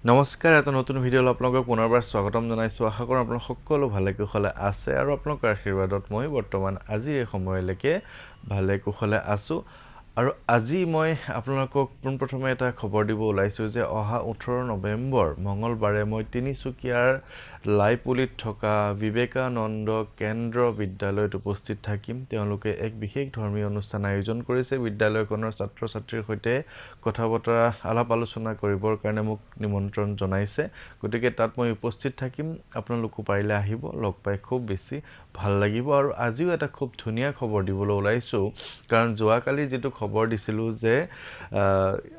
নমস্কাৰ এটা নতুন ভিডিঅ'লৈ আপোনালোকক পুনৰবাৰ স্বাগতম জনাইছো আশা কৰোঁ আপোনালোক সকলো ভালে কুশলে আছে আৰু আপোনালোকৰ আশীৰ্বাদত মই বৰ্তমান আজিৰ এই সময়লৈকে ভালে কুশলে আছো আৰু আজি মই আপোনালোকক পোনপ্ৰথমে এটা খবৰ দিব ওলাইছো যে অহা 18 নৱেম্বৰ মঙ্গলবাৰে মই তিনিচুকীয়াৰ লাইপুলিত থকা বিবেকানন্দ কেন্দ্ৰ বিদ্যালয়ত উপস্থিত থাকিম তেওঁলোকে এক বিশেষ ধৰ্মীয় অনুষ্ঠান আয়োজন কৰিছে বিদ্যালয়খনৰ ছাত্ৰ ছাত্ৰীৰ সৈতে কথা বতৰা আলাপ আলোচনা কৰিবৰ কাৰণে মোক নিমন্ত্ৰণ জনাইছে গতিকে তাত মই উপস্থিত থাকিম আপোনালোকো পাৰিলে আহিব লগ পাই খুব বেছি ভাল লাগিব আৰু আজিও এটা খুব ধুনীয়া খবৰ দিবলৈ ওলাইছো কাৰণ যোৱাকালি যেটো খবৰ দিছিলো যে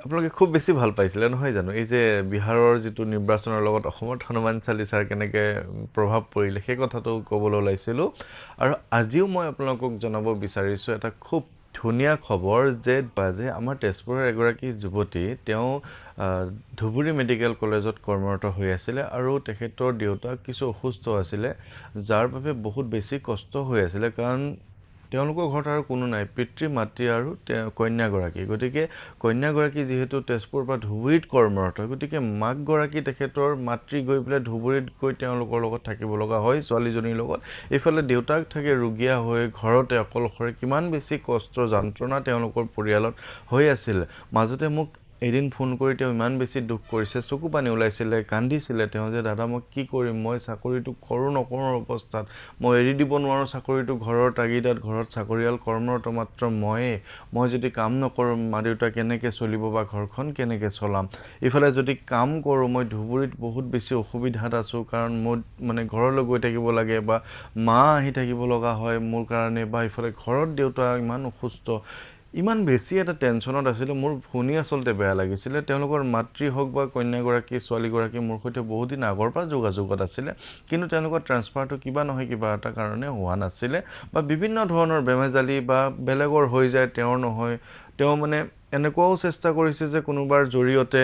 আপোনালোকে খুব বেছি ভাল পাইছিলে নহয় জানো এই যে বিহাৰৰ যেটো নিৰ্বাচনৰ লগত অসমৰ হনুমান চালিচাৰ কেনেকে প্ৰভাৱ পৰিলে সেই কথাটো ক'বলৈ ওলাইছিলো আৰু আজিও মই আপোনালোকক জনাব বিচাৰিছো এটা খুব ধুনীয়া খবৰ যে বাজে আমাৰ তেজপুৰৰ এগৰাকী যুৱতী তেওঁ ধুবুৰী মেডিকেল কলেজত কৰ্মৰত হৈ আছিল আৰু তেখেতৰ দেউতাক কিছু অসুস্থ আছিল যাৰ বাবে বহুত বেছি কষ্ট হৈ আছিল কাৰণ তেওঁলোকৰ ঘৰত আৰু কোনো নাই পিতৃ মাতৃ আৰু কন্যাগৰাকী গতিকে কন্যাগৰাকী যেহেতু তেজপুৰ বা ধুবুৰীত কৰ্মৰত গতিকে মাক গৰাকী তেখেতৰ মাতৃ গৈ পেলাই ধুবুৰীত গৈ তেওঁলোকৰ লগত থাকিব লগা হয় ছোৱালীজনীৰ লগত এফালে দেউতাক থাকে ৰুগীয়া হৈ ঘৰতে অকলশৰে কিমান বেছি কষ্ট যন্ত্ৰণা তেওঁলোকৰ পৰিয়ালত হৈ আছিল মাজতে মোক এদিন ফোন কৰি তেওঁ ইমান বেছি দুখ কৰিছে চকু পানী ওলাইছিল কান্দিছিল তেওঁ যে দাদা মই কি কৰিম মই চাকৰিটো কৰো নকৰো অৱস্থাত মই এৰি দিব নোৱাৰো চাকৰিটো ঘৰৰ তাগিদাত ঘৰত চাকৰিয়াল কৰ্মৰত মাত্ৰ মই যদি কাম নকৰো মা দেউতা কেনেকৈ চলিব বা ঘৰখন কেনেকৈ চলাম ইফালে যদি কাম কৰো মই ধুবুৰীত বহুত বেছি অসুবিধাত আছো কাৰণ মই মানে ঘৰলৈ গৈ থাকিব লাগে বা মা আহি থাকিব লগা হয় মোৰ কাৰণে বা ইফালে ঘৰত দেউতা ইমান অসুস্থ ইমান বেছি এটা টেনচনত আছিল মোৰ শুনি আসলতে বেয়া লাগিছিল তেওঁলোকৰ মাতৃ হক বা কন্যাগৰাকী ছোৱালীগৰাকী মোৰ সৈতে বহুত দিন আগৰ পৰা যোগাযোগত আছিল কিন্তু তেওঁলোকৰ ট্ৰান্সফাৰটো কিবা নহয় কিবা এটা কাৰণে হোৱা নাছিল বা বিভিন্ন ধৰণৰ বেমেজালি বা বেলেগৰ হৈ যায় তেওঁৰ নহয় তেওঁ মানে এনেকুৱাও চেষ্টা কৰিছে যে কোনোবাৰ জৰিয়তে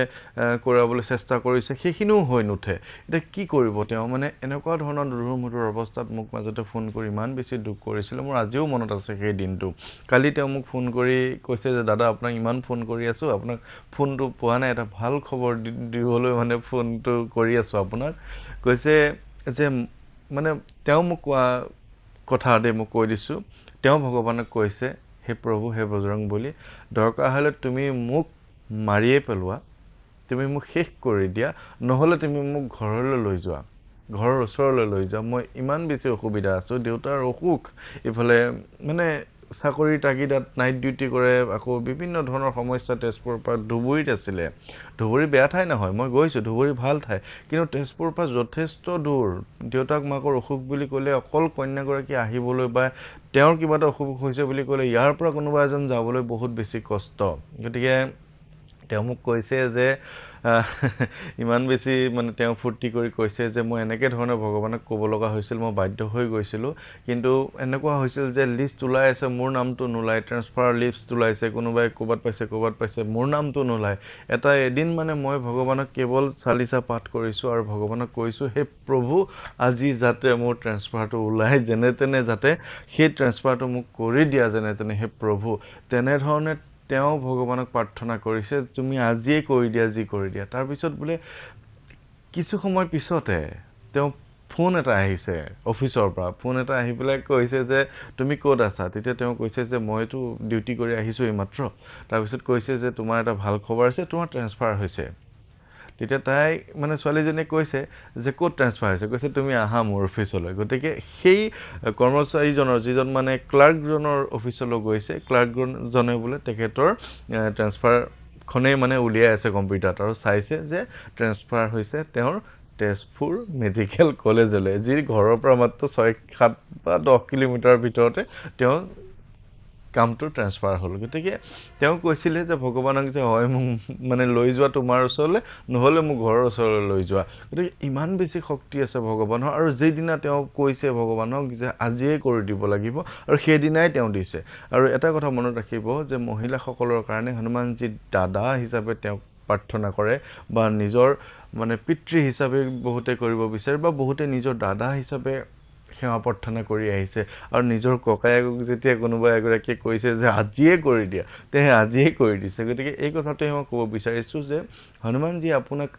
কৰাবলৈ চেষ্টা কৰিছে সেইখিনিও হৈ নুঠে এটা কি কৰিব তেওঁ মানে এনেকুৱা ধৰণৰ দুৰ্মুঠৰ অৱস্থাত মোক মাজতে ফোন কৰি ইমান বেছি দুখ কৰিছিল মোৰ আজিও মনত আছে সেই দিনটো কালি তেওঁ মোক ফোন কৰি কৈছে যে দাদা আপোনাক ইমান ফোন কৰি আছো আপোনাক ফোনটো পোৱা নাই এটা ভাল খবৰ দিবলৈ মানে ফোনটো কৰি আছো আপোনাক কৈছে যে মানে তেওঁ মোক কথা দে মোক কৈ দিছো তেওঁ ভগৱানক কৈছে হে প্ৰভু হে বজৰং বলি দৰকাৰ হলে তুমি মোক মাৰিয়ে পেলোৱা তুমি মোক শেষ কৰি দিয়া নহলে তুমি মোক ঘৰলৈ লৈ যোৱা ঘৰৰ ওচৰলৈ লৈ যোৱা মই ইমান বেছি অসুবিধা আছো দেউতাৰ অসুখ ইফালে মানে চাকৰি তাগিদাত নাইট ডিউটি কৰে আকৌ বিভিন্ন ধৰণৰ সমস্যা তেজপুৰৰ পৰা ধুবুৰীত আছিল ধুবুৰী বেয়া ঠাই নহয় মই গৈছো ধুবুৰী ভাল ঠাই কিন্তু তেজপুৰৰ পৰা যথেষ্ট দূৰ দেউতাক মাকৰ অসুখ বুলি ক'লে অকল কন্যাগৰাকী আহিবলৈ বা তেওঁৰ কিবা এটা অসুখ হৈছে বুলি ক'লে ইয়াৰ পৰা কোনোবা এজন যাবলৈ বহুত বেছি কষ্ট গতিকে তেওঁ মোক কৈছে যে ইমান বেছি মানে তেওঁ ফুৰ্তি কৰি কৈছে যে মই এনেকৈ ধৰণে ভগৱানক ক'ব লগা হৈছিল মই বাধ্য হৈ গৈছিল কিন্তু এনেকুৱা হৈছিল যে লিষ্ট ওলাই আছে মোৰ নামটো নোলাই ট্ৰান্সফাৰ লিষ্ট ওলাইছে কোনোবাই ক'বাত পাইছে মোৰ নামটো নোলাই এটা এদিন মানে মই ভগৱানক কেৱল চালিচা পাঠ কৰিছো আৰু ভগৱানক কৈছো হে প্ৰভু আজি যাতে মোৰ ট্ৰান্সফাৰটো ওলাই যেনে তেনে যাতে সেই ট্ৰান্সফাৰটো মোক কৰি দিয়া যেনে তেনে হে প্ৰভু তেনে ধৰণে তেওঁ ভগৱানক প্ৰাৰ্থনা কৰিছে তুমি আজিয়ে কৰি দিয়া যি কৰি দিয়া তাৰ পিছত বোলে কিছু সময় পিছতে তেওঁ ফোন এটা আহিছে অফিচৰ পৰা ফোন এটা আহি পেলাই কৈছে যে তুমি ক'ত আছা তেতিয়া তেওঁ কৈছে যে মইতো ডিউটি কৰি আহিছো এইমাত্ৰ তাৰ পিছত কৈছে যে তোমাৰ এটা ভাল খবৰ আছে তোমাৰ ট্ৰান্সফাৰ হৈছে তেতিয়া তাই মানে ছোৱালীজনীয়ে কৈছে যে ক'ত ট্ৰান্সফাৰ হৈছে কৈছে তুমি আহা মোৰ অফিচলৈ গতিকে সেই কৰ্মচাৰীজনৰ যিজন মানে ক্লাৰ্কজনৰ অফিচলৈ গৈছে ক্লাৰ্কজনে বোলে তেখেতৰ ট্ৰান্সফাৰ খনে মানে উলিয়াই আছে কম্পিউটাৰত আৰু চাইছে যে ট্ৰান্সফাৰ হৈছে তেওঁৰ তেজপুৰ মেডিকেল কলেজলৈ যি ঘৰৰ পৰা মাত্ৰ 6-7 বা 10 কিলোমিটাৰ ভিতৰতে তেওঁ কামটো ট্ৰান্সফাৰ হ'ল গতিকে তেওঁ কৈছিল যে ভগৱানক যে হয় মোক মানে লৈ যোৱা তোমাৰ ওচৰলৈ নহলে মোক ঘৰৰ ওচৰলৈ লৈ যোৱা গতিকে ইমান বেছি শক্তি আছে ভগৱানৰ আৰু যেই দিনা তেওঁ কৈছে ভগৱানক যে আজিয়ে কৰি দিব লাগিব আৰু সেই দিনাই তেওঁ দিছে আৰু এটা কথা মনত ৰাখিব যে মহিলাসকলৰ কাৰণে হনুমানজী দাদা হিচাপে তেওঁ প্ৰাৰ্থনা কৰে বা নিজৰ মানে পিতৃ হিচাপে বহুতে কৰিব বিচাৰে বা বহুতে নিজৰ দাদা হিচাপে সেৱা প্ৰাৰ্থনা কৰি আহিছে আৰু নিজৰ ককায়েকক যেতিয়া কোনোবা এগৰাকীয়ে কৈছে যে আজিয়ে কৰি দিয়া তে আজিয়ে কৰি দিছে গতিকে এই কথাটোৱে মই ক'ব বিচাৰিছোঁ যে হনুমানজী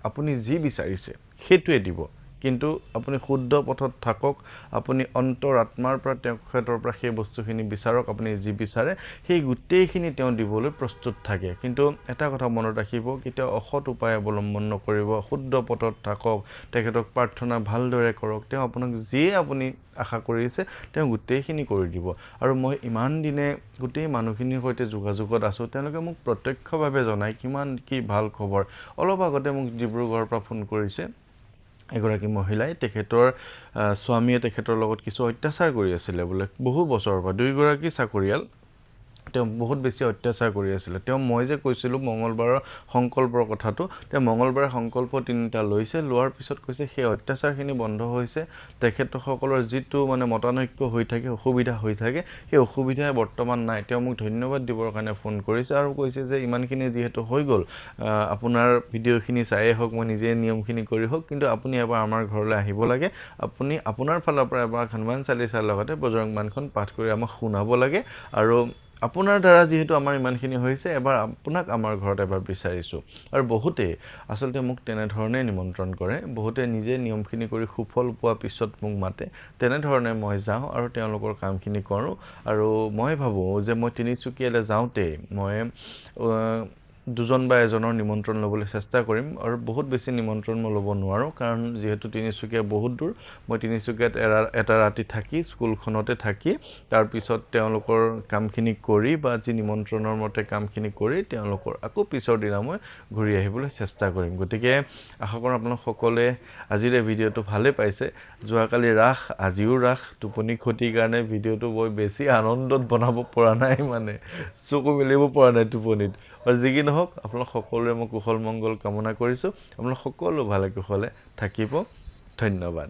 আপুনি যি বিচাৰিছে সেইটোৱে দিব কিন্তু আপুনি শুদ্ধ পথত থাকক আপুনি অন্তৰ আত্মাৰ পৰা তেখেতৰ পৰা সেই বস্তুখিনি বিচাৰক আপুনি যি বিচাৰে সেই গোটেইখিনি তেওঁ দিবলৈ প্ৰস্তুত থাকে কিন্তু এটা কথা মনত ৰাখিব কেতিয়াও অসৎ উপায় অৱলম্বন নকৰিব শুদ্ধ পথত থাকক তেখেতক প্ৰাৰ্থনা ভালদৰে কৰক তেওঁ আপোনাক যিয়ে আপুনি আশা কৰিছে তেওঁ গোটেইখিনি কৰি দিব আৰু মই ইমান দিনে গোটেই মানুহখিনিৰ সৈতে যোগাযোগত আছোঁ তেওঁলোকে মোক প্ৰত্যক্ষভাৱে জনায় কিমান কি ভাল খবৰ অলপ আগতে মোক ডিব্ৰুগড়ৰ পৰা ফোন কৰিছে এগৰাকী মহিলাই তেখেতৰ স্বামীয়ে তেখেতৰ লগত কিছু অত্যাচাৰ কৰি আছিলে বোলে বহু বছৰৰ পৰা দুইগৰাকী চাকৰিয়াল তেওঁ বহুত বেছি অত্যাচাৰ কৰি আছিলে তেওঁ মই যে কৈছিলোঁ মঙ্গলবাৰৰ সংকল্পৰ কথাটো তেওঁ মঙ্গলবাৰে সংকল্প 3টা লৈছে লোৱাৰ পিছত কৈছে সেই অত্যাচাৰখিনি বন্ধ হৈছে তেখেতসকলৰ যিটো মানে মতানৈক্য হৈ থাকে অসুবিধা হৈ থাকে সেই অসুবিধা বৰ্তমান নাই তেওঁ মোক ধন্যবাদ দিবৰ কাৰণে ফোন কৰিছে আৰু কৈছে যে ইমানখিনি যিহেতু হৈ গ'ল আপোনাৰ ভিডিঅ'খিনি চাইয়ে হওক মই নিজে নিয়মখিনি কৰি হওক কিন্তু আপুনি এবাৰ আমাৰ ঘৰলৈ আহিব লাগে আপুনি আপোনাৰ ফালৰ পৰা এবাৰ হনুমান চালিচাৰ লগতে বজৰং বাণখন পাঠ কৰি আমাক শুনাব লাগে আৰু আপোনাৰ দ্বাৰা যেহেতু আমাৰ ইমানখিনি হৈছে এবাৰ আপোনাক আমাৰ ঘৰত এবাৰ বিচাৰিছোঁ আৰু বহুতে আচলতে মোক তেনেধৰণে নিমন্ত্ৰণ কৰে বহুতে নিজে নিয়মখিনি কৰি সুফল পোৱাৰ পিছত মোক মাতে তেনেধৰণে মই যাওঁ আৰু তেওঁলোকৰ কামখিনি কৰোঁ আৰু মই ভাবোঁ যে মই তিনিচুকীয়ালৈ যাওঁতে মই দুজন বা এজনৰ নিমন্ত্ৰণ ল'বলৈ চেষ্টা কৰিম আৰু বহুত বেছি নিমন্ত্ৰণ মই ল'ব নোৱাৰোঁ কাৰণ যেহেতু তিনিচুকীয়া বহুত দূৰ মই তিনিচুকীয়াত এটা ৰাতি থাকি স্কুলখনতে থাকি তাৰপিছত তেওঁলোকৰ কামখিনি কৰি বা যি নিমন্ত্ৰণৰ মতে কামখিনি কৰি তেওঁলোকৰ আকৌ পিছৰ দিনা মই ঘূৰি আহিবলৈ চেষ্টা কৰিম গতিকে আশা কৰোঁ আপোনালোক সকলোৱে আজিৰ এই ভিডিঅ'টো ভালে পাইছে যোৱাকালি ৰাস আজিও ৰাস টোপনি ক্ষতিৰ কাৰণে ভিডিঅ'টো বৰ বেছি আনন্দত বনাব পৰা নাই মানে চকু মেলিব পৰা নাই টোপনিত আৰু যি কি নহওক আপোনালোক সকলোৰে মই কুশল মংগল কামনা কৰিছোঁ আপোনালোক সকলো ভালে কুশলে থাকিব ধন্যবাদ